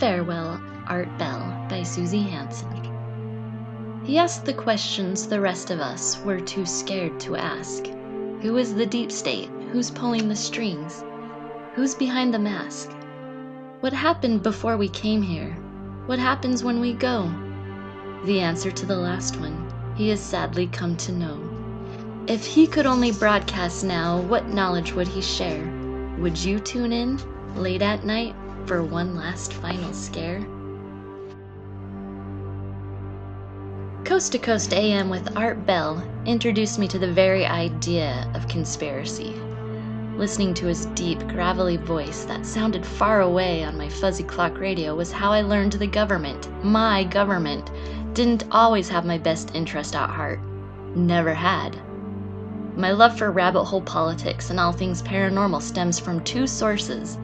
Farewell, Art Bell by Susie Hansen. He asked the questions the rest of us were too scared to ask. Who is the deep state? Who's pulling the strings? Who's behind the mask? What happened before we came here? What happens when we go? The answer to the last one, he has sadly come to know. If he could only broadcast now, what knowledge would he share? Would you tune in, late at night, for one last final scare? Coast to Coast AM with Art Bell introduced me to the very idea of conspiracy. Listening to his deep, gravelly voice that sounded far away on my fuzzy clock radio was how I learned the government, my government, didn't always have my best interest at heart. Never had. My love for rabbit hole politics and all things paranormal stems from two sources.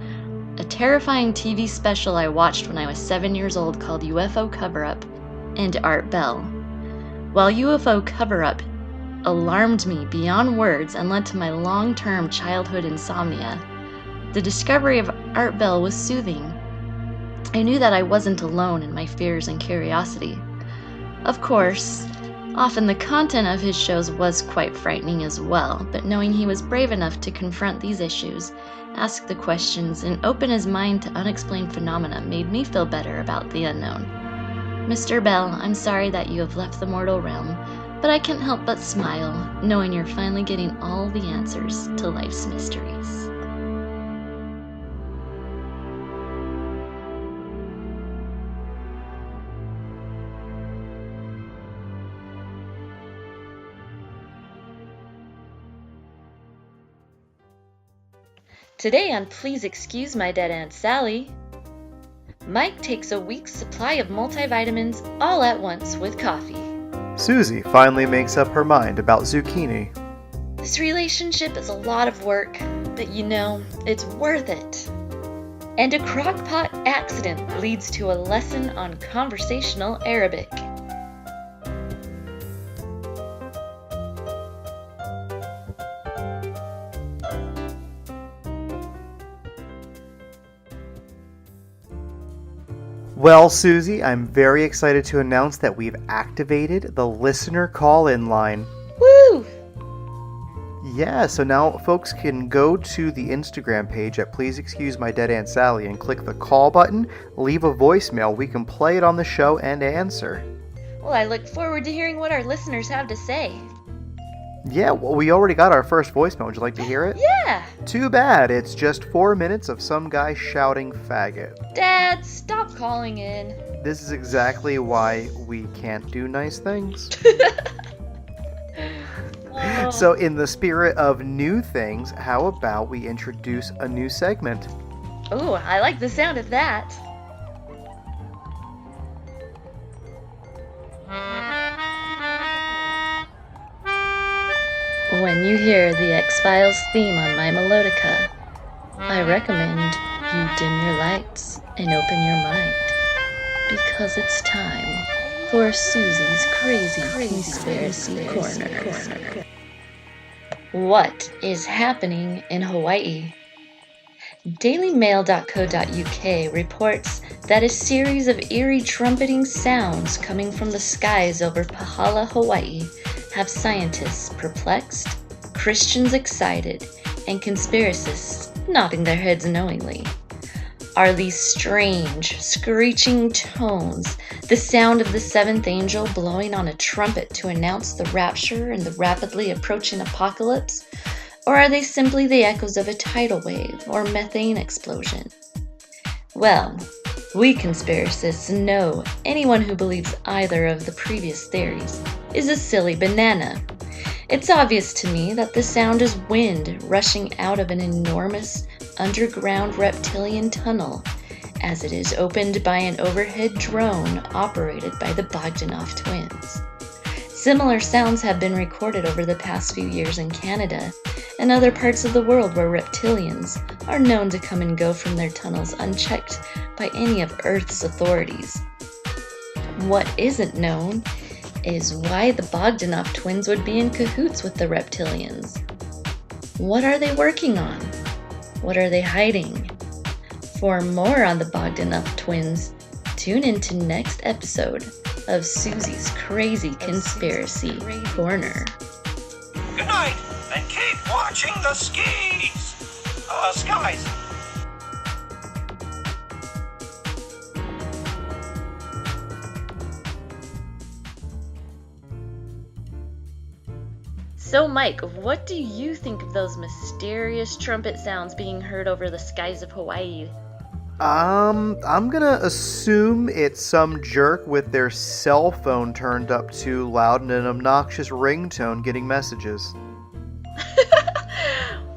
A terrifying TV special I watched when I was 7 years old called UFO Cover-Up, and Art Bell. While UFO Cover-Up alarmed me beyond words and led to my long-term childhood insomnia, the discovery of Art Bell was soothing. I knew that I wasn't alone in my fears and curiosity. Of course, often the content of his shows was quite frightening as well, but knowing he was brave enough to confront these issues, ask the questions, and open his mind to unexplained phenomena made me feel better about the unknown. Mr. Bell, I'm sorry that you have left the mortal realm, but I can't help but smile, knowing you're finally getting all the answers to life's mysteries. Today on Please Excuse My Dead Aunt Sally, Mike takes a week's supply of multivitamins all at once with coffee. Susie finally makes up her mind about zucchini. This relationship is a lot of work, but you know, it's worth it. And a crock-pot accident leads to a lesson on conversational Arabic. Well, Susie, I'm very excited to announce that we've activated the listener call-in line. Woo! Yeah, so now folks can go to the Instagram page at Please Excuse My Dead Aunt Sally and click the call button, leave a voicemail. We can play it on the show and answer. Well, I look forward to hearing what our listeners have to say. Yeah, well, we already got our first voicemail. Would you like to hear it? Yeah! Too bad. It's just 4 minutes of some guy shouting faggot. Dad, stop calling in. This is exactly why we can't do nice things. Oh. So in the spirit of new things, how about we introduce a new segment? Ooh, I like the sound of that. When you hear the X-Files theme on my melodica, I recommend you dim your lights and open your mind, because it's time for Susie's Crazy Conspiracy Corner. What is happening in Hawaii? DailyMail.co.uk reports that a series of eerie trumpeting sounds coming from the skies over Pahala, Hawaii have scientists perplexed, Christians excited, and conspiracists nodding their heads knowingly. Are these strange, screeching tones the sound of the seventh angel blowing on a trumpet to announce the rapture and the rapidly approaching apocalypse? Or are they simply the echoes of a tidal wave or methane explosion? Well, we conspiracists know anyone who believes either of the previous theories is a silly banana. It's obvious to me that the sound is wind rushing out of an enormous underground reptilian tunnel, as it is opened by an overhead drone operated by the Bogdanov twins. Similar sounds have been recorded over the past few years in Canada and other parts of the world where reptilians are known to come and go from their tunnels unchecked by any of Earth's authorities. What isn't known is why the Bogdanov twins would be in cahoots with the reptilians. What are they working on? What are they hiding? For more on the Bogdanov twins, tune into next episode of Susie's Crazy Conspiracy Corner. Good night, and keep watching the skies. So, Mike, what do you think of those mysterious trumpet sounds being heard over the skies of Hawaii? I'm gonna assume it's some jerk with their cell phone turned up too loud and an obnoxious ringtone getting messages.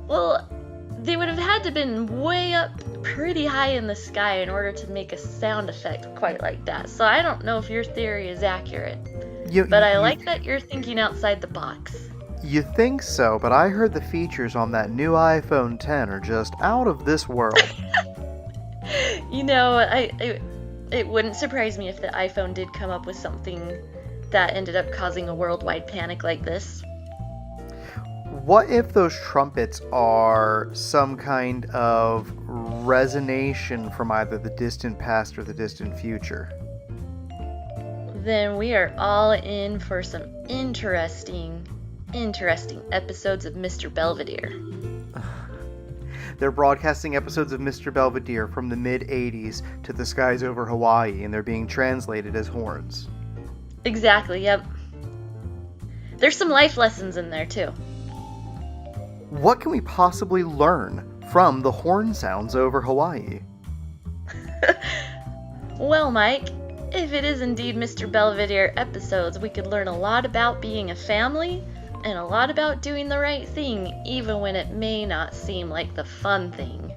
Well, they would have had to been way up pretty high in the sky in order to make a sound effect quite like that. So I don't know if your theory is accurate. But I like that you're thinking outside the box. You think so, but I heard the features on that new iPhone 10 are just out of this world. You know, it wouldn't surprise me if the iPhone did come up with something that ended up causing a worldwide panic like this. What if those trumpets are some kind of resonation from either the distant past or the distant future? Then we are all in for some interesting episodes of Mr. Belvedere. They're broadcasting episodes of Mr. Belvedere from the mid-'80s to the skies over Hawaii, and they're being translated as horns. Exactly, yep. There's some life lessons in there, too. What can we possibly learn from the horn sounds over Hawaii? Well, Mike, if it is indeed Mr. Belvedere episodes, we could learn a lot about being a family and a lot about doing the right thing, even when it may not seem like the fun thing.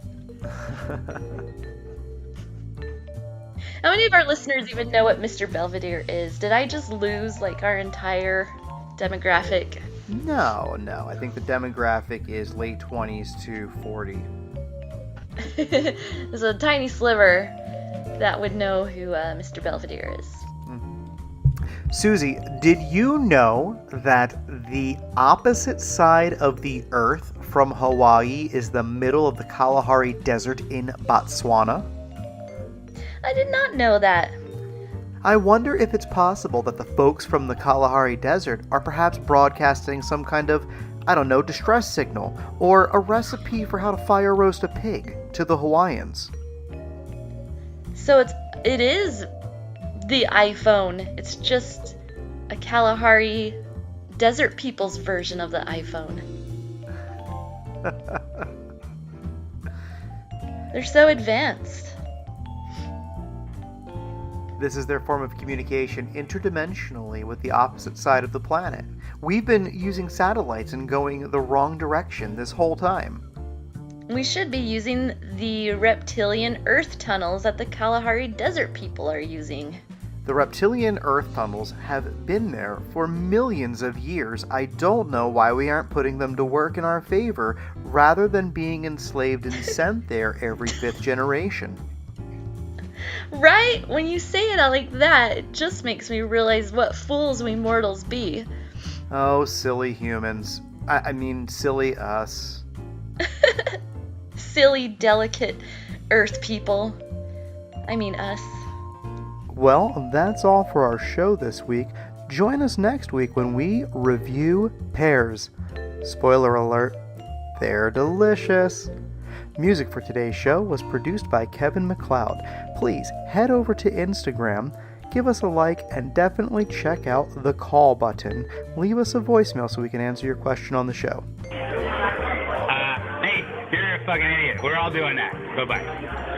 How many of our listeners even know what Mr. Belvedere is? Did I just lose, like, our entire demographic? No. I think the demographic is late 20s to 40. There's a tiny sliver that would know who Mr. Belvedere is. Susie, did you know that the opposite side of the Earth from Hawaii is the middle of the Kalahari Desert in Botswana? I did not know that. I wonder if it's possible that the folks from the Kalahari Desert are perhaps broadcasting some kind of, distress signal, or a recipe for how to fire roast a pig to the Hawaiians. So it is the iPhone. It's just a Kalahari Desert people's version of the iPhone. They're so advanced. This is their form of communication interdimensionally with the opposite side of the planet. We've been using satellites and going the wrong direction this whole time. We should be using the reptilian Earth tunnels that the Kalahari Desert people are using. The reptilian Earth tunnels have been there for millions of years. I don't know why we aren't putting them to work in our favor rather than being enslaved and sent there every 5th generation. Right? When you say it out like that, it just makes me realize what fools we mortals be. Oh, silly humans. I mean, silly us. Silly, delicate Earth people. I mean us. Well, that's all for our show this week. Join us next week when we review pears. Spoiler alert, they're delicious. Music for today's show was produced by Kevin MacLeod. Please head over to Instagram, give us a like, and definitely check out the call button. Leave us a voicemail so we can answer your question on the show. Hey, you're a fucking idiot. We're all doing that. Bye-bye.